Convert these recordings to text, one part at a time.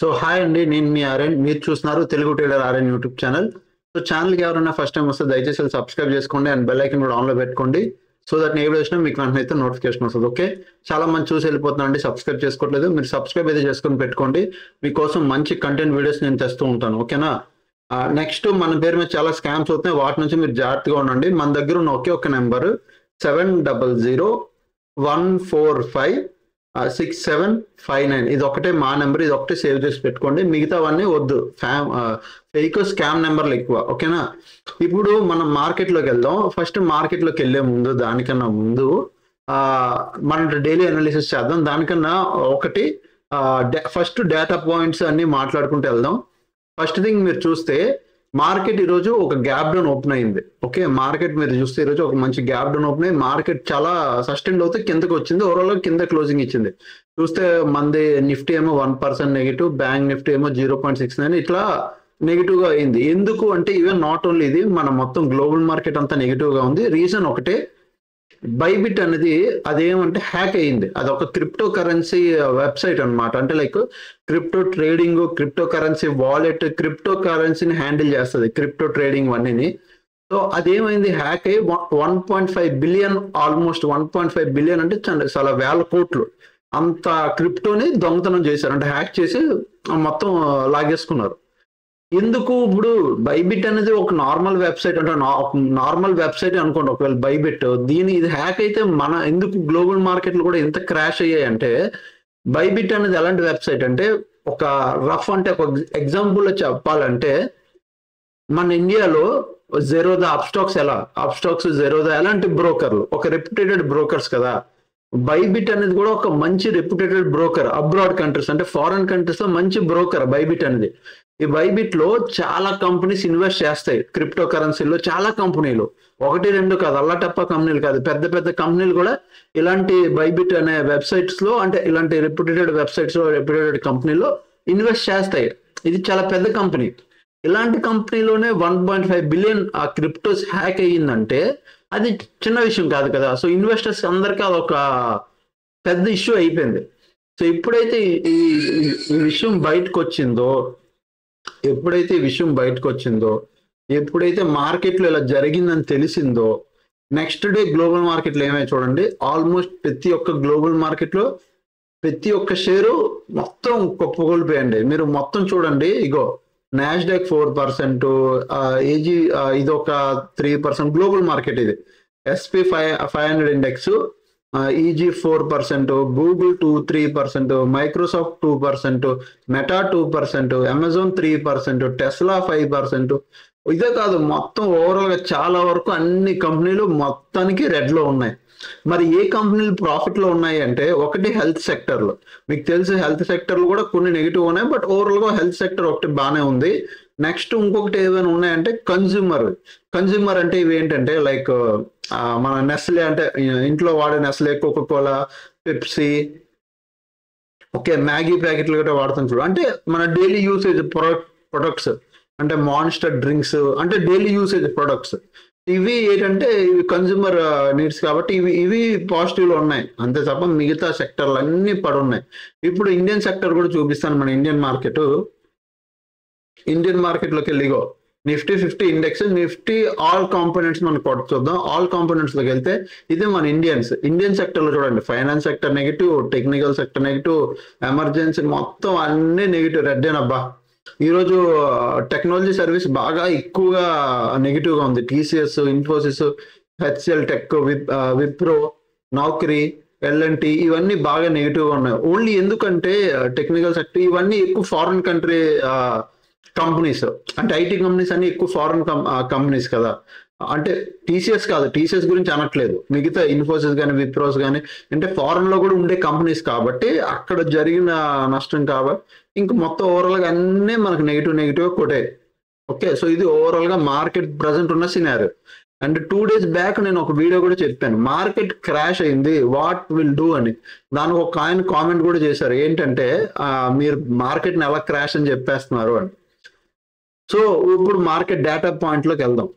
So hi అండి, నేను మీ RN. మీరు చూస్తున్నారు Telugu trader RN YouTube channel. So ఛానల్కి ఎవరైనా ఫస్ట్ టైం వస్తే దయచేసి సబ్స్క్రైబ్ చేసుకోండి అండ్ బెల్ ఐకన్ కూడా ఆన్లో పెట్టుకోండి. సో దట్ నేను వచ్చినా మీకు వెంటనే అయితే నోటిఫికేషన్ వస్తుంది. ఓకే, చాలా మంది చూసి వెళ్ళిపోతున్నాండి, సబ్స్క్రైబ్ చేసుకోవట్లేదు. మీరు సబ్స్క్రైబ్ అయితే చేసుకొని పెట్టుకోండి. మీకోసం మంచి కంటెంట్ వీడియోస్ నేను తెస్తూ ఉంటాను. ఓకేనా. నెక్స్ట్ మన పేరు మీద చాలా స్కామ్స్ అవుతున్నాయి, వాటి నుంచి మీరు జాగ్రత్తగా ఉండండి. మన దగ్గర ఉన్న ఒకే ఒక నెంబర్ 7001456759. ఇది ఒకటే మా నెంబర్, ఇది ఒకటే సేవ్ చేసి పెట్టుకోండి. మిగతావన్నీ వద్దు, ఫేక్ స్కామ్ నెంబర్లు ఎక్కువ. ఓకేనా. ఇప్పుడు మనం మార్కెట్లోకి వెళ్దాం. ఫస్ట్ మార్కెట్లోకి వెళ్ళే ముందు, దానికన్నా ముందు మనం డైలీ అనాలిసిస్ చేద్దాం. దానికన్నా ఒకటి ఫస్ట్ డేటా పాయింట్స్ అన్ని మాట్లాడుకుంటూ వెళ్దాం. ఫస్ట్ థింగ్ మీరు చూస్తే మార్కెట్ ఈరోజు ఒక గ్యాప్ డౌన్ ఓపెన్ అయింది. ఓకే, మార్కెట్ మీరు చూస్తే ఈరోజు ఒక మంచి గ్యాప్ డౌన్ ఓపెన్ అయ్యి మార్కెట్ చాలా సస్టైన్ అవుతే కిందకి వచ్చింది. ఓవరాల్ కింద క్లోజింగ్ ఇచ్చింది. చూస్తే మంది నిఫ్టీ ఏమో 1% నెగిటివ్, బ్యాంక్ నిఫ్టీ ఏమో 0.69 ఇట్లా నెగిటివ్ గా అయింది. ఎందుకు అంటే ఈవెన్ నాట్ ఓన్లీ ఇది, మన మొత్తం గ్లోబల్ మార్కెట్ అంతా నెగిటివ్ గా ఉంది. రీజన్ ఒకటే, బైబిట్ అనేది అదేమంటే హ్యాక్ అయ్యింది. అది ఒక క్రిప్టో కరెన్సీ వెబ్సైట్ అనమాట. అంటే like crypto trading, crypto currency wallet, crypto కరెన్సీని హ్యాండిల్ చేస్తుంది, క్రిప్టో ట్రేడింగ్ అన్నిని. సో అదేమైంది, హ్యాక్ అయ్యి 1.5 బిలియన్, ఆల్మోస్ట్ 1.5 బిలియన్ అంటే చాలా వేల కోట్లు అంత క్రిప్టోని దొంగతనం చేశారు. అంటే హ్యాక్ చేసి మొత్తం లాగేసుకున్నారు. ఎందుకు ఇప్పుడు బైబిట్ అనేది ఒక నార్మల్ వెబ్సైట్, అంటే నార్మల్ వెబ్సైట్ అనుకోండి. ఒకవేళ బైబిట్ ఇది హ్యాక్ అయితే మన ఎందుకు గ్లోబల్ మార్కెట్లు కూడా ఎంత క్రాష్ అయ్యాయి అంటే, బైబిట్ అనేది ఎలాంటి వెబ్సైట్ అంటే ఒక రఫ్, అంటే ఒక ఎగ్జాంపుల్ చెప్పాలంటే మన ఇండియాలో జెరోదా, అప్స్టాక్స్ అప్స్టాక్స్, జెరోదా ఎలాంటి బ్రోకర్లు, ఒక రెప్యుటేటెడ్ బ్రోకర్స్ కదా. బైబిట్ అనేది కూడా ఒక మంచి రెప్యుటేటెడ్ బ్రోకర్. అబ్రాడ్ కంట్రీస్ అంటే ఫారెన్ కంట్రీస్ లో మంచి బ్రోకర్ బైబిట్ అనేది. ఈ బైబిట్ లో చాలా కంపెనీస్ ఇన్వెస్ట్ చేస్తాయి క్రిప్టో కరెన్సీలో. చాలా కంపెనీలు, 1-2 కాదు, అల్లాటప్ప కంపెనీలు కాదు, పెద్ద పెద్ద కంపెనీలు కూడా ఇలాంటి బైబిట్ అనే వెబ్సైట్స్ లో, అంటే ఇలాంటి రెప్యుటేటెడ్ వెబ్సైట్స్ లో, రెప్యుటేటెడ్ కంపెనీలో ఇన్వెస్ట్ చేస్తాయి. ఇది చాలా పెద్ద కంపెనీ. ఇలాంటి కంపెనీలోనే 1.5 బిలియన్ ఆ క్రిప్టోస్ హ్యాక్ అయ్యిందంటే అది చిన్న విషయం కాదు కదా. సో ఇన్వెస్టర్స్ అందరికీ అదొక పెద్ద ఇష్యూ అయిపోయింది. సో ఎప్పుడైతే ఈ విషయం బయటకు వచ్చిందో, ఎప్పుడైతే మార్కెట్లో ఇలా జరిగిందని తెలిసిందో, నెక్స్ట్ డే గ్లోబల్ మార్కెట్లో ఏమై చూడండి, ఆల్మోస్ట్ ప్రతి ఒక్క గ్లోబల్ మార్కెట్లో ప్రతి ఒక్క షేరు మొత్తం కుప్పకూలిపోయండి. మీరు మొత్తం చూడండి, ఇగో నాస్డాక్ 4%, ఏజీ ఇది ఒక 3% గ్లోబల్ మార్కెట్. ఇది SP 500 index, easy 4%, Google 2-3%, Microsoft 2%, meta 2%, Amazon 3%, Tesla 5%. ఇదే కాదు, మొత్తం ఓవరాల్ గా చాలా వరకు అన్ని కంపెనీలు మొత్తానికి రెడ్ లో ఉన్నాయి. మరి ఏ కంపెనీలు ప్రాఫిట్ లో ఉన్నాయి అంటే, ఒకటి హెల్త్ సెక్టర్ లో. మీకు తెలుసు హెల్త్ సెక్టర్ లో కూడా కొన్ని నెగిటివ్ ఉన్నాయి, బట్ ఓవరాల్ గా హెల్త్ సెక్టర్ ఒకటి బాగానే ఉంది. నెక్స్ట్ ఇంకొకటి ఏమైనా ఉన్నాయంటే కన్జ్యూమర్ అంటే ఇవి ఏంటంటే లైక్ మన నెస్లే, అంటే ఇంట్లో వాడే Nestle, Coca Cola, Pepsi, okay, Maggi ప్యాకెట్లు కూడా వాడుతాం చూడు. అంటే మన డైలీ యూసేజ్ ప్రొడక్ట్స్, అంటే మాన్స్టర్ డ్రింక్స్, అంటే డైలీ యూసేజ్ ప్రొడక్ట్స్. ఇవి ఏంటంటే ఇవి కన్జ్యూమర్ నీడ్స్ కాబట్టి ఇవి పాజిటివ్ లో ఉన్నాయి. అంతే తప్ప మిగతా సెక్టర్లు అన్ని పడి ఉన్నాయి. ఇప్పుడు ఇండియన్ సెక్టర్ కూడా చూపిస్తాను. మన ఇండియన్ మార్కెట్లోకి వెళ్ళిగో Nifty 50 index, Nifty all components మనం చూద్దాం. ఆల్ కాంపోనెంట్స్ లోకి వెళ్తే ఇది మన ఇండియన్ సెక్టర్ లో చూడండి, finance sector negative, technical sector negative, emergency మొత్తం అన్ని నెగిటివ్, రెడ్ అబ్బా. ఈరోజు టెక్నాలజీ సర్వీస్ బాగా ఎక్కువగా నెగిటివ్ గా ఉంది. TCS, Infosys, HCL tech, Wipro, Naukri, L&T ఇవన్నీ బాగా నెగిటివ్ గా ఉన్నాయి. ఓన్లీ ఎందుకంటే టెక్నికల్ సెక్టర్ ఇవన్నీ ఎక్కువ ఫారిన్ కంట్రీ కంపెనీస్, అంటే ఐటీ కంపెనీస్ అన్ని ఎక్కువ ఫారిన్ కంపెనీస్ కదా. అంటే TCS కాదు, TCS గురించి అనట్లేదు, మిగతా ఇన్ఫోసిస్ కానీ, విప్రోస్ కానీ, అంటే ఫారెన్ లో కూడా ఉండే కంపెనీస్ కాబట్టి అక్కడ జరిగిన నష్టం కాబట్టి ఇంకా మొత్తం ఓవరాల్ గా అన్నీ మనకు నెగిటివ్ కొట్టే. ఓకే, సో ఇది ఓవరాల్ గా మార్కెట్ ప్రజెంట్ ఉన్న సినారియో. అండ్ 2 days బ్యాక్ నేను ఒక వీడియో కూడా చెప్పాను, మార్కెట్ క్రాష్ అయింది, వాట్ విల్ డూ అని. దానికి ఒక ఆయన కామెంట్ కూడా చేశారు, ఏంటంటే మీరు మార్కెట్ ని ఎలా క్రాష్ అని చెప్పేస్తున్నారు అని. సో ఇప్పుడు మార్కెట్ డేటా పాయింట్ లోకి వెళ్దాం.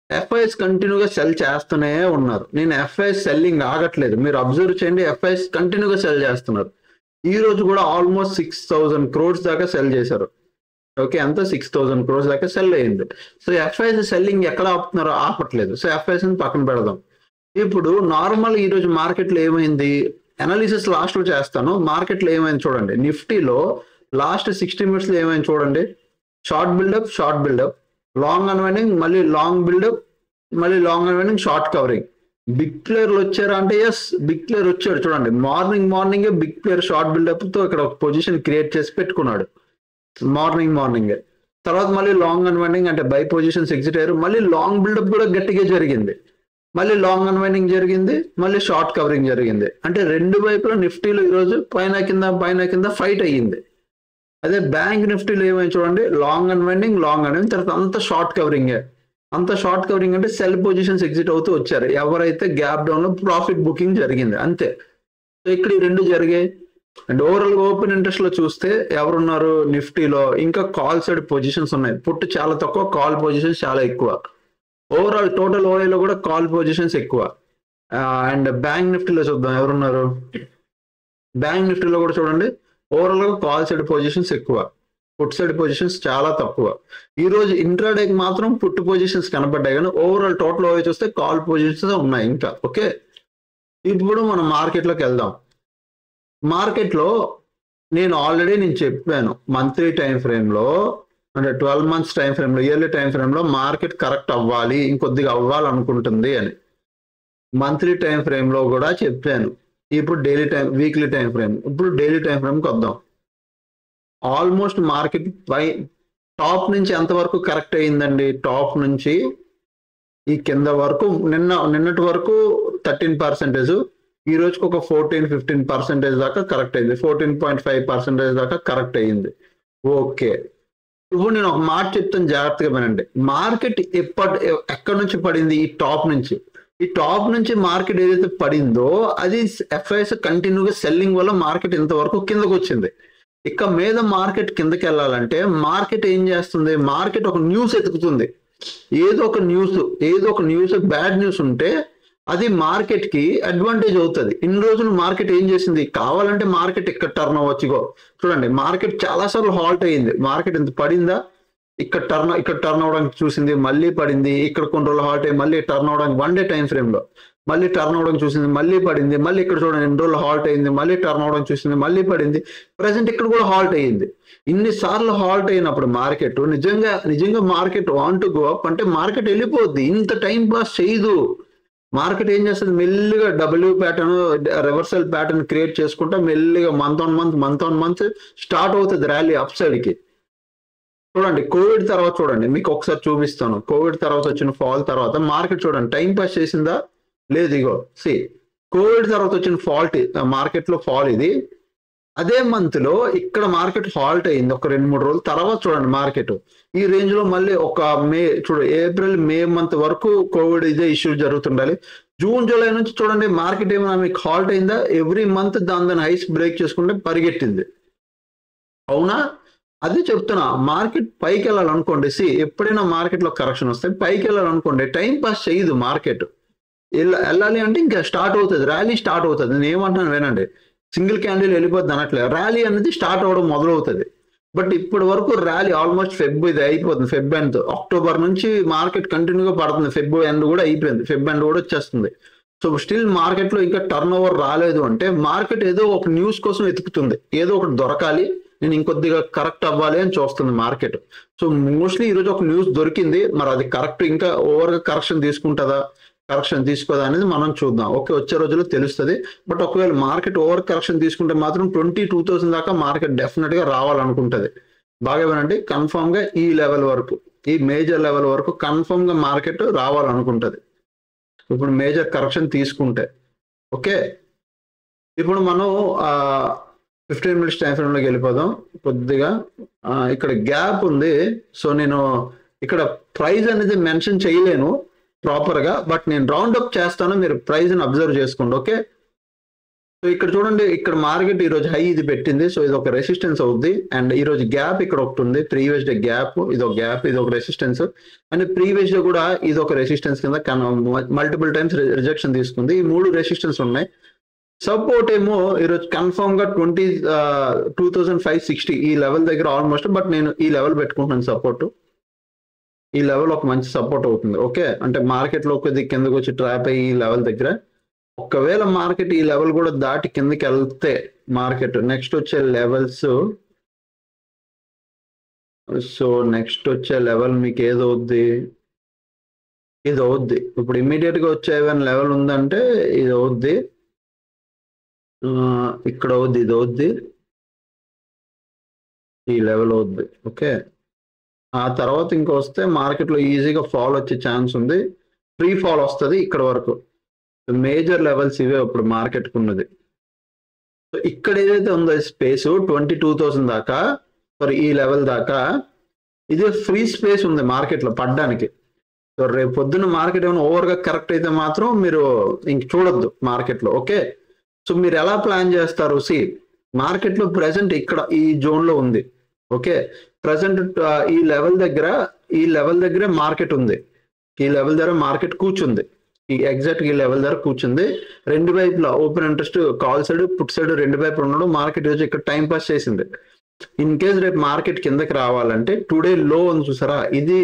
FIs కంటిన్యూగా సెల్ చేస్తూనే ఉన్నారు. నేను FIs సెల్లింగ్ ఆగట్లేదు, మీరు అబ్జర్వ్ చేయండి. FIs కంటిన్యూగా సెల్ చేస్తున్నారు. ఈ రోజు కూడా ఆల్మోస్ట్ 6,000 crores దాకా సెల్ చేశారు. ఓకే, అంత 6,000 crores దాకా సెల్ అయింది. సో ఎఫ్ఐఎస్ సెల్లింగ్ ఎక్కడ ఆపుతున్నారో ఆపట్లేదు. సో ఎఫ్ఐఎస్ పక్కన పెడదాం. ఇప్పుడు నార్మల్ ఈ రోజు మార్కెట్లో ఏమైంది, అనాలిసిస్ లాస్ట్ లో చేస్తాను. మార్కెట్లో ఏమైంది చూడండి. నిఫ్టీలో లాస్ట్ 60 minutes లో ఏమైంది చూడండి. షార్ట్ బిల్డప్, లాంగ్ అన్వైండింగ్, మళ్ళీ లాంగ్ బిల్డప్, మళ్ళీ long unwinding, short covering. Big ప్లేయర్లు వచ్చారా అంటే ఎస్, బిగ్ ప్లేయర్ వచ్చాడు. చూడండి, morning big player short build up తో ఇక్కడ ఒక పొజిషన్ క్రియేట్ చేసి పెట్టుకున్నాడు మార్నింగ్. తర్వాత మళ్ళీ లాంగ్ అన్వైండింగ్ అంటే బై పొజిషన్స్ ఎగ్జిట్ అయ్యారు. మళ్ళీ లాంగ్ బిల్డప్ కూడా గట్టిగా జరిగింది. మళ్ళీ లాంగ్ అన్వైండింగ్ జరిగింది, మళ్ళీ షార్ట్ కవరింగ్ జరిగింది. అంటే రెండు వైపులా నిఫ్టీలో ఈరోజు పైన కింద ఫైట్ అయ్యింది. అదే బ్యాంక్ నిఫ్టీలో ఏమైంది చూడండి, లాంగ్ అన్వైండింగ్ తర్వాత అంత షార్ట్ కవరింగే. అంత షార్ట్ కవరింగ్ అంటే సెల్ పొజిషన్స్ ఎగ్జిట్ అవుతూ వచ్చారు ఎవరైతే గ్యాప్ డౌన్ లో ప్రాఫిట్ బుకింగ్ జరిగింది అంతే. సో ఇక్కడ ఈ రెండు జరిగాయి. అండ్ ఓవరాల్ ఓపెన్ ఇంట్రెస్ట్ లో చూస్తే ఎవరున్నారు నిఫ్టీలో, ఇంకా కాల్ సైడ్ పొజిషన్స్ ఉన్నాయి. పుట్టు చాలా తక్కువ, కాల్ పొజిషన్స్ చాలా ఎక్కువ. ఓవరాల్ టోటల్ ఓఐలో కూడా కాల్ పొజిషన్స్ ఎక్కువ. అండ్ బ్యాంక్ నిఫ్టీలో చూద్దాం ఎవరున్నారు. బ్యాంక్ నిఫ్టీలో కూడా చూడండి ఓవరాల్ గా కాల్ సైడ్ పొజిషన్స్ ఎక్కువ, పుట్ సైడ్ పొజిషన్స్ చాలా తక్కువ. ఈ రోజు ఇంట్రాడేకి మాత్రం పుట్టు పొజిషన్స్ కనబడ్డాయి, కానీ ఓవరాల్ టోటల్ ఓఐ చూస్తే కాల్ పొజిషన్స్ ఉన్నాయి ఇంకా. ఓకే, ఇప్పుడు మనం మార్కెట్లోకి వెళ్దాం. మార్కెట్లో నేను చెప్పాను మంత్లీ టైం ఫ్రేమ్లో అంటే 12 months టైం ఫ్రేమ్లో, ఇయర్లీ టైం ఫ్రేమ్లో మార్కెట్ కరెక్ట్ అవ్వాలి, ఇంకొద్దిగా అవ్వాలనుకుంటుంది అని మంత్లీ టైం ఫ్రేమ్లో కూడా చెప్పాను. ఇప్పుడు వీక్లీ టైం ఫ్రేమ్. ఇప్పుడు డైలీ టైం ఫ్రేమ్కి వద్దాం. ఆల్మోస్ట్ మార్కెట్ టాప్ నుంచి ఎంతవరకు కరెక్ట్ అయిందండి. టాప్ నుంచి ఈ కింద వరకు నిన్నటి వరకు 13%, ఈ రోజుకి ఒక 14-15% దాకా కరెక్ట్ అయింది. 14.5% దాకా కరెక్ట్ అయింది. ఓకే, ఇప్పుడు నేను ఒక మాట చెప్తాను, జాగ్రత్తగా వినండి. మార్కెట్ ఎక్కడి నుంచి పడింది, ఈ టాప్ నుంచి. ఈ టాప్ నుంచి మార్కెట్ ఏదైతే పడిందో అది ఎఫ్ఐఎస్ కంటిన్యూగా సెల్లింగ్ వల్ల మార్కెట్ ఇంతవరకు కిందకు వచ్చింది. ఇక మీద మార్కెట్ కిందకి వెళ్ళాలంటే మార్కెట్ ఏం చేస్తుంది, మార్కెట్ ఒక న్యూస్ ఎతుకుతుంది. ఏదో ఒక న్యూస్ బ్యాడ్ న్యూస్ ఉంటే అది మార్కెట్ కి అడ్వాంటేజ్ అవుతుంది. ఇన్ని రోజులు మార్కెట్ ఏం చేసింది, కావాలంటే మార్కెట్ ఇక్కడ టర్న్ అవ్వచ్చుగో. చూడండి, మార్కెట్ చాలా సార్లు హాల్ట్ అయ్యింది. మార్కెట్ ఇంత పడిందా, ఇక్కడ టర్న్ అవడానికి చూసింది, మళ్ళీ పడింది, ఇక్కడ కొన్ని రోజులు హాల్ట్ అయ్యి మళ్ళీ టర్న్ అవడానికి 1 day టైం ఫ్రేమ్ లో మళ్ళీ టర్న్ అవడానికి చూసింది, మళ్ళీ పడింది, మళ్ళీ ఇక్కడ చూడండి 2 రోజులు హాల్ట్ అయింది, మళ్ళీ టర్న్ అవడానికి చూసింది, మళ్ళీ పడింది. ప్రజెంట్ ఇక్కడ కూడా హాల్ట్ అయ్యింది. ఇన్నిసార్లు హాల్ట్ అయినప్పుడు మార్కెట్ నిజంగా market want to go up అంటే మార్కెట్ వెళ్ళిపోద్ది. ఇంత టైం పాస్ చేయదు. మార్కెట్ ఏం చేస్తుంది, మెల్లిగా W pattern, reversal pattern create చేసుకుంటా మెల్లిగా మంత్ ఆన్ మంత్ స్టార్ట్ అవుతుంది ర్యాలీ అప్ సైడ్ కి. చూడండి, కోవిడ్ తర్వాత చూడండి, మీకు ఒకసారి చూపిస్తాను. కోవిడ్ తర్వాత వచ్చిన ఫాల్ తర్వాత మార్కెట్ చూడండి టైం పాస్ చేసిందా లేదు. ఇగో కోవిడ్ తర్వాత వచ్చిన మార్కెట్ లో ఫాల్ ఇది. అదే మంత్ లో ఇక్కడ మార్కెట్ హాల్ట్ అయింది ఒక 2-3 రోజుల తర్వాత. చూడండి మార్కెట్ ఈ రేంజ్ లో మళ్ళీ ఒక ఏప్రిల్ మే మంత్ వరకు కోవిడ్ ఇదే ఇష్యూ జరుగుతుండాలి. జూన్ జూలై నుంచి చూడండి మార్కెట్ ఏమైనా మీకు హాల్ట్ అయిందా, ఎవ్రీ మంత్ దాని హైస్ బ్రేక్ చేసుకుంటే పరిగెట్టింది. అవునా, అది చెప్తున్నా. మార్కెట్ పైకి వెళ్ళాలనుకోండి, ఎప్పుడైనా మార్కెట్ లో కరెక్షన్ వస్తే పైకి వెళ్ళాలనుకోండి, టైం పాస్ చేయదు. మార్కెట్ వెళ్ళాలి అంటే ఇంకా స్టార్ట్ అవుతుంది, ర్యాలీ స్టార్ట్ అవుతుంది. నేను ఏమంటాను వినండి, సింగిల్ క్యాండిల్ వెళ్ళిపోద్ది అనట్లేదు, ర్యాలీ అనేది స్టార్ట్ అవ్వడం మొదలవుతుంది. బట్ ఇప్పటి వరకు ర్యాలీ ఆల్మోస్ట్ ఇది అయిపోతుంది. ఫెబ్ ఎండ్, అక్టోబర్ నుంచి మార్కెట్ కంటిన్యూగా పడుతుంది. ఫెబ్ ఎండ్ కూడా అయిపోయింది, ఫెబ్ ఎండ్ కూడా వచ్చేస్తుంది. సో స్టిల్ మార్కెట్ లో ఇంకా టర్న్ ఓవర్ రాలేదు అంటే మార్కెట్ ఏదో ఒక న్యూస్ కోసం వెతుకుతుంది, ఏదో ఒకటి దొరకాలి, నేను ఇంకొద్దిగా కరెక్ట్ అవ్వాలి అని చూస్తుంది మార్కెట్. సో మోస్ట్లీ ఈరోజు ఒక న్యూస్ దొరికింది. మరి అది కరెక్ట్ ఇంకా ఓవర్గా కరెక్షన్ తీసుకుంటుందా, కరెక్షన్ తీసుకోదా అనేది మనం చూద్దాం. ఓకే, వచ్చే రోజుల్లో తెలుస్తుంది. బట్ ఒకవేళ మార్కెట్ ఓవర్ కరెక్షన్ తీసుకుంటే మాత్రం 22,000 దాకా మార్కెట్ డెఫినెట్ గా రావాలనుకుంటుంది. బాగా వినండి, కన్ఫర్మ్ గా ఈ లెవెల్ వరకు, ఈ మేజర్ లెవెల్ వరకు కన్ఫర్మ్ గా మార్కెట్ రావాలనుకుంటుంది ఇప్పుడు మేజర్ కరెక్షన్ తీసుకుంటే. ఓకే, ఇప్పుడు మనం 15 minutes టైం ఫ్రేమ్ లోకి వెళ్ళిపోదాం. కొద్దిగా ఇక్కడ గ్యాప్ ఉంది. సో నేను ఇక్కడ ప్రైస్ అనేది మెన్షన్ చేయలేను ప్రాపర్ గా, బట్ నేను రౌండ్ అప్ చేస్తాను, మీరు ప్రైస్ ని అబ్జర్వ్ చేసుకోండి. ఓకే, సో ఇక్కడ చూడండి, ఇక్కడ మార్కెట్ ఈ రోజు హై ఇది పెట్టింది. సో ఇది ఒక రెసిస్టెన్స్ అవుద్ది. అండ్ ఈ రోజు గ్యాప్ ఇక్కడ ఒకటి ఉంది, ప్రీవియస్ డే గ్యాప్, ఇది ఒక రెసిస్టెన్స్. అండ్ ప్రీవియస్ డే కూడా ఇది ఒక రెసిస్టెన్స్ కింద మల్టిపుల్ టైమ్స్ రిజెక్షన్ తీసుకుంది. ఈ 3 రెసిస్టెన్స్ ఉన్నాయి. సపోర్ట్ ఏమో ఈరోజు కన్ఫర్మ్ గా 2560 ఈ లెవెల్ దగ్గర ఆల్మోస్ట్, బట్ నేను ఈ లెవెల్ పెట్టుకుంటున్నాను సపోర్ట్. ఈ లెవెల్ ఒక మంచి సపోర్ట్ అవుతుంది. ఓకే, అంటే మార్కెట్ లో కొద్ది కిందకు వచ్చి ట్రాప్ అయ్యి ఈ లెవెల్ దగ్గర, ఒకవేళ మార్కెట్ ఈ లెవెల్ కూడా దాటి కిందకి వెళ్తే మార్కెట్ నెక్స్ట్ వచ్చే లెవెల్స్, సో నెక్స్ట్ వచ్చే లెవెల్ మీకు ఏదవుద్ది, ఇది అవుద్ది. ఇప్పుడు ఇమ్మీడియట్ గా వచ్చే ఏమైనా లెవెల్ ఉందంటే ఇది అవుద్ది, ఇక్కడ అవుద్ది, ఇది అవుద్ది, ఈ లెవెల్ అవుద్ది. ఓకే, ఆ తర్వాత ఇంకా వస్తే మార్కెట్ లో ఈజీగా ఫాల్ వచ్చే ఛాన్స్ ఉంది, ఫ్రీ ఫాల్ వస్తుంది ఇక్కడ వరకు. మేజర్ లెవెల్స్ ఇవే ఇప్పుడు మార్కెట్ కు ఉన్నది. ఇక్కడ ఏదైతే ఉందో స్పేస్ 22,000 దాకా, సారీ ఈ లెవెల్ దాకా ఇది ఫ్రీ స్పేస్ ఉంది మార్కెట్ లో పడ్డానికి. సో రేపు పొద్దున్న మార్కెట్ ఏమైనా ఓవర్ గా కరెక్ట్ అయితే మాత్రం మీరు ఇంక చూడొద్దు మార్కెట్ లో. ఓకే, సో మీరు ఎలా ప్లాన్ చేస్తారు? మార్కెట్ లో ప్రెసెంట్ ఇక్కడ ఈ జోన్ లో ఉంది. ఓకే, ప్రెసెంట్ ఈ లెవెల్ దగ్గర మార్కెట్ ఉంది, ఈ లెవెల్ దగ్గర మార్కెట్ కూర్చుంది, ఈ ఎగ్జాక్ట్ ఈ లెవెల్ దగ్గర కూర్చుంది. రెండు వైపులా open interest call side put side రెండు వైపులు ఉండడం మార్కెట్ రోజు ఇక్కడ టైం పాస్ చేసింది. ఇన్ కేస్ రేపు మార్కెట్ కిందకి రావాలంటే టుడే లో ఉంది చూసారా, ఇది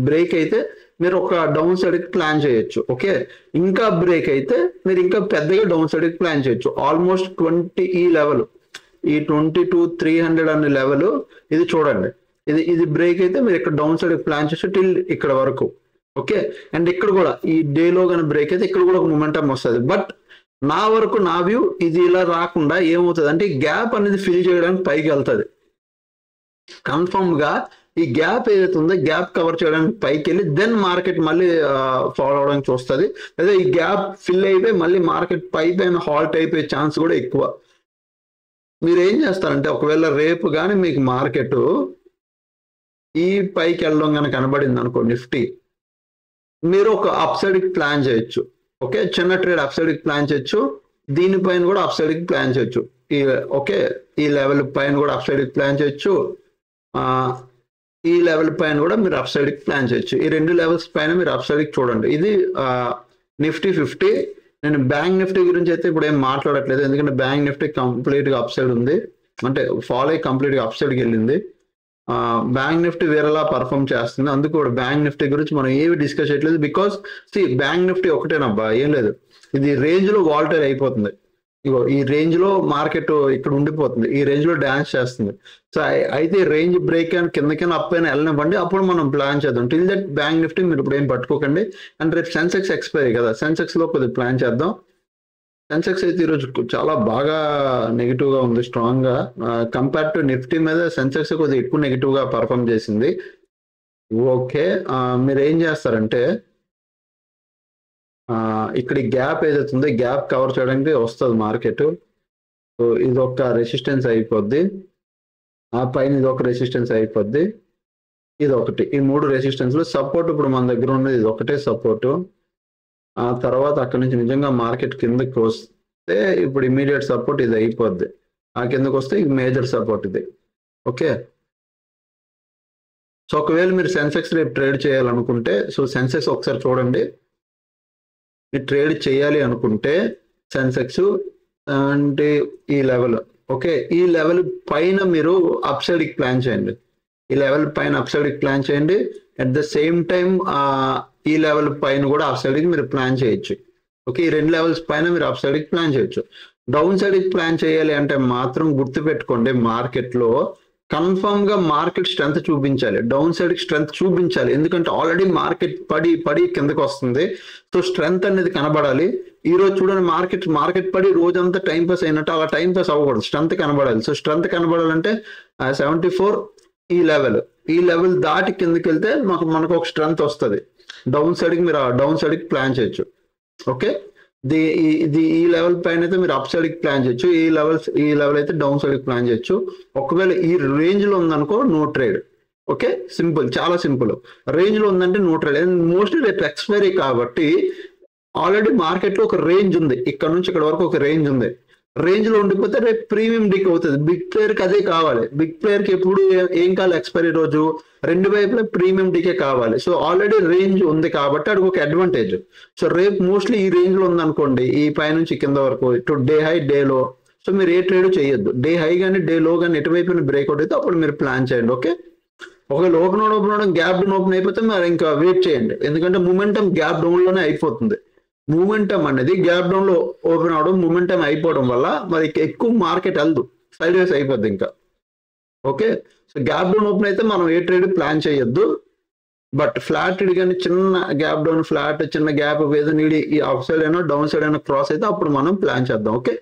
బ్రేక్ అయితే మీరు ఒక డౌన్ సైడ్ కి ప్లాన్ చేయొచ్చు. ఓకే, ఇంకా బ్రేక్ అయితే మీరు ఇంకా పెద్దగా డౌన్ సైడ్ కి ప్లాన్ చేయొచ్చు. ఆల్మోస్ట్ 20 ఈ లెవెల్, ఈ 22,300 అనే లెవెల్ ఇది చూడండి, ఇది బ్రేక్ అయితే మీరు ఇక్కడ డౌన్ సైడ్ ప్లాన్ చేసి టిల్ ఇక్కడ వరకు. ఓకే, అండ్ ఇక్కడ కూడా ఈ డేలో కానీ బ్రేక్ అయితే ఇక్కడ కూడా ఒక మొమెంటం వస్తుంది. బట్ నా వరకు నా వ్యూ ఇది ఇలా రాకుండా ఏమవుతుంది అంటే గ్యాప్ అనేది ఫిల్ చేయడానికి పైకి వెళ్తుంది. కన్ఫర్మ్ గా ఈ గ్యాప్ ఏదైతే ఉందో గ్యాప్ కవర్ చేయడానికి పైకి వెళ్ళి దెన్ మార్కెట్ మళ్ళీ ఫాలో అవడానికి చూస్తుంది. లేదా ఈ గ్యాప్ ఫిల్ అయిపోయి మళ్ళీ మార్కెట్ పైన హాల్ట్ అయిపోయే ఛాన్స్ కూడా ఎక్కువ. మీరు ఏం చేస్తారంటే ఒకవేళ రేపు కానీ మీకు మార్కెట్ ఈ పైకి వెళ్ళడం కానీ కనబడింది అనుకో నిఫ్టీ, మీరు ఒక అప్ సైడ్ కి ప్లాన్ చేయొచ్చు. ఓకే, చిన్న ట్రేడ్ అప్ సైడ్ కి ప్లాన్ చేయొచ్చు, దీనిపైన కూడా అప్ సైడ్ కి ప్లాన్ చేయొచ్చు. ఓకే, ఈ లెవెల్ పైన కూడా అప్ సైడ్ కి ప్లాన్ చేయొచ్చు, ఈ లెవెల్ పైన కూడా మీరు అప్ సైడ్ కి ప్లాన్ చేయొచ్చు. ఈ రెండు లెవెల్స్ పైన మీరు అప్ సైడ్ కి చూడండి. ఇది నిఫ్టీ 50. నేను బ్యాంక్ నిఫ్టీ గురించి అయితే ఇప్పుడు ఏం మాట్లాడట్లేదు, ఎందుకంటే బ్యాంక్ నిఫ్టీ కంప్లీట్ గా అప్ సైడ్ ఉంది, అంటే ఫాలో అయ్యి కంప్లీట్ గా అప్ సైడ్ కి వెళ్ళింది. బ్యాంక్ నిఫ్టీ వేరేలా పర్ఫామ్ చేస్తుంది, అందుకు కూడా బ్యాంక్ నిఫ్టీ గురించి మనం ఏవి డిస్కస్ చేయట్లేదు. బికాస్ బ్యాంక్ నిఫ్టీ ఒకటేనబ్బా, ఏం లేదు, ఇది రేంజ్ లో వాల్టైర్ అయిపోతుంది. ఇగో ఈ రేంజ్ లో మార్కెట్ ఇక్కడ ఉండిపోతుంది, ఈ రేంజ్ లో డాన్స్ చేస్తుంది. సో అయితే రేంజ్ బ్రేక్ అని కిందకైనా అప్ అయినా వెళ్ళనివ్వండి, అప్పుడు మనం ప్లాన్ చేద్దాం. టిల్ దట్ బ్యాంక్ నిఫ్టీ మీరు ఇప్పుడు ఏం పట్టుకోకండి. అండ్ రేపు సెన్సెక్స్ ఎక్స్పైరీ కదా, సెన్సెక్స్ లో కొద్దిగా ప్లాన్ చేద్దాం. సెన్సెక్స్ అయితే ఈరోజు చాలా బాగా నెగిటివ్ గా ఉంది, స్ట్రాంగ్ గా. కంపేర్ టు నిఫ్టీ మీద సెన్సెక్స్ కొద్దిగా ఎక్కువ నెగిటివ్ గా పర్ఫామ్ చేసింది. ఓకే, మీరు ఏం చేస్తారంటే ఇక్కడ గ్యాప్ ఏదైతే ఉందో గ్యాప్ కవర్ చేయడానికి వస్తుంది మార్కెట్. సో ఇది ఒక రెసిస్టెన్స్ అయిపోద్ది, ఆ పైన ఇది ఒక రెసిస్టెన్స్ అయిపోద్ది, ఇది ఒకటి, ఈ మూడు రెసిస్టెన్స్ లో సపోర్ట్ ఇప్పుడు మన దగ్గర ఉన్నది ఇది ఒకటే సపోర్ట్. ఆ తర్వాత అక్కడ నుంచి నిజంగా మార్కెట్ కిందకి వస్తే ఇప్పుడు ఇమీడియట్ సపోర్ట్ ఇది అయిపోద్ది, ఆ కిందకి వస్తే ఇది మేజర్ సపోర్ట్ ఇది. ఓకే, సో ఒకవేళ మీరు సెన్సెక్స్ రేపు ట్రేడ్ చేయాలనుకుంటే, సో సెన్సెక్స్ ఒకసారి చూడండి, మీరు ట్రేడ్ చేయాలి అనుకుంటే సెన్సెక్స్ అంటే ఈ లెవెల్. ఓకే, ఈ లెవెల్ పైన మీరు అప్ సైడ్ కి ప్లాన్ చేయండి, ఈ లెవెల్ పైన అప్ సైడ్ కి ప్లాన్ చేయండి. అట్ ద సేమ్ టైం ఈ లెవెల్ పైన కూడా అప్ సైడ్ కి మీరు ప్లాన్ చేయొచ్చు. ఓకే, ఈ రెండు లెవెల్స్ పైన మీరు అప్ సైడ్ కి ప్లాన్ చేయొచ్చు. డౌన్ సైడ్ కి ప్లాన్ చేయాలి అంటే మాత్రం గుర్తుపెట్టుకోండి, మార్కెట్ లో కన్ఫర్మ్ గా మార్కెట్ స్ట్రెంత్ చూపించాలి, డౌన్ సైడ్ కి స్ట్రెంత్ చూపించాలి. ఎందుకంటే ఆల్రెడీ మార్కెట్ పడి కిందకి వస్తుంది, సో స్ట్రెంత్ అనేది కనబడాలి. ఈ రోజు చూడండి మార్కెట్ పడి రోజంతా టైం పాస్ అయినట్టు అలా టైం పాస్ అవ్వకూడదు, స్ట్రెంత్ కనబడాలి. సో స్ట్రెంత్ కనబడాలంటే 74 ఈ లెవెల్ దాటి కిందకి వెళ్తే మనకు ఒక స్ట్రెంత్ వస్తుంది. డౌన్ సైడ్ కి మీరు డౌన్ సైడ్ కి ప్లాన్ చేయొచ్చు. ఓకే, ఈ లెవెల్ పైన అయితే మీరు అప్ సైడ్ కి ప్లాన్ చేయొచ్చు, ఈ లెవెల్ అయితే డౌన్ సైడ్ కి ప్లాన్ చేయొచ్చు. ఒకవేళ ఈ రేంజ్ లో ఉందనుకో నో ట్రేడ్. ఓకే, సింపుల్, చాలా సింపుల్. రేంజ్ లో ఉందంటే నో ట్రేడ్. మోస్ట్లీ రేపు ఎక్స్పైరీ కాబట్టి ఆల్రెడీ మార్కెట్ లో ఒక రేంజ్ ఉంది, ఇక్కడ నుంచి ఇక్కడ వరకు ఒక రేంజ్ ఉంది. రేంజ్ లో ఉండిపోతే రేపు ప్రీమియం డిక్ అవుతుంది. బిగ్ ప్లేయర్ కి అదే కావాలి. బిగ్ ప్లేయర్ కి ఎప్పుడు ఏం కావాలి, ఎక్స్పైరీ రోజు రెండు వైపులా ప్రీమియం డికే కావాలి. సో ఆల్రెడీ రేంజ్ ఉంది కాబట్టి అది ఒక అడ్వాంటేజ్. సో రేపు మోస్ట్లీ ఈ రేంజ్ లో ఉందనుకోండి, ఈ పైనుంచి కింద వరకు టు డే హై డే లో, సో మీరు ఏ ట్రేడ్ చేయొద్దు. డే హై కానీ డే లో కానీ ఎటువైపు బ్రేక్అవుట్ అయితే అప్పుడు మీరు ప్లాన్ చేయండి. ఓకే, ఒకవేళ ఓపెన్ అవడం గ్యాప్ డౌన్ ఓపెన్ అయిపోతే మరి ఇంకా వెయిట్ చేయండి. ఎందుకంటే మూమెంటం గ్యాప్ డౌన్ లోనే అయిపోతుంది. మూమెంటం అనేది గ్యాప్ డౌన్ లో ఓపెన్ అవడం, మూమెంటం అయిపోవడం వల్ల మరి ఎక్కువ మార్కెట్ వెళ్దు, సైడ్ వేస్ అయిపోద్ది ఇంకా. Okay, so gap down open అయితే మనం ఏ ట్రేడ్ ప్లాన్ చేయొద్దు. బట్ ఫ్లాట్ కానీ చిన్న గ్యాప్ డౌన్, ఫ్లాట్ చిన్న గ్యాప్ ఏదో నీడి ఈ అప్ సైడ్ అయినా డౌన్ సైడ్ అయినా క్రాస్ అయితే అప్పుడు మనం ప్లాన్ చేద్దాం. ఓకే,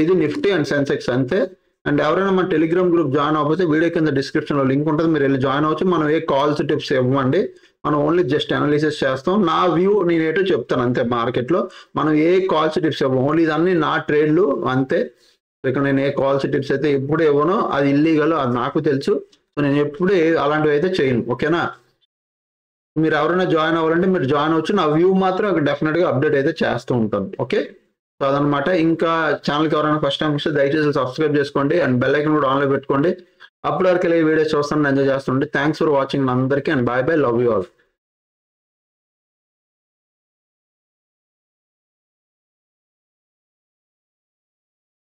ఇది నిఫ్టీ అండ్ సెన్సెక్స్ అంతే. అండ్ ఎవరైనా మన టెలిగ్రామ్ గ్రూప్ జాయిన్ అవ్వకపోతే వీడియో కింద డిస్క్రిప్షన్ లో లింక్ ఉంటుంది, మీరు వెళ్ళి జాయిన్ అవ్వచ్చు. మనం ఏ కాల్స్ టిప్స్ ఇవ్వండి, మనం ఓన్లీ జస్ట్ అనాలిసిస్ చేస్తాం. నా వ్యూ నేనేటో చెప్తాను అంతే. మార్కెట్ లో మనం ఏ కాల్స్ టిప్స్ ఇవ్వం, ఓన్లీ ఇదన్నీ నా ట్రేడ్లు అంతే. ఇక్కడ నేను ఏ కాల్స్ టిప్స్ అయితే ఎప్పుడు ఇవ్వనో, అది ఇల్లీగల్, అది నాకు తెలుసు. సో నేను ఎప్పుడు అలాంటివి అయితే చేయను. ఓకేనా, మీరు ఎవరైనా జాయిన్ అవ్వాలంటే మీరు జాయిన్ అవ్వచ్చు. నా వ్యూ మాత్రం డెఫినెట్ గా అప్డేట్ అయితే చేస్తూ ఉంటాను. ఓకే, సో అదనమాట. ఇంకా ఛానల్కి ఎవరైనా ఫస్ట్ టైం వస్తే దయచేసి సబ్స్క్రైబ్ చేసుకోండి అండ్ బెల్ ఐకన్ కూడా ఆన్లో పెట్టుకోండి. అప్పటి వరకు వీడియోస్ చూస్తాను, ఎంజాయ్ చేస్తుండే. థ్యాంక్స్ ఫర్ వాచింగ్ అందరికీ and bye bye, love you all.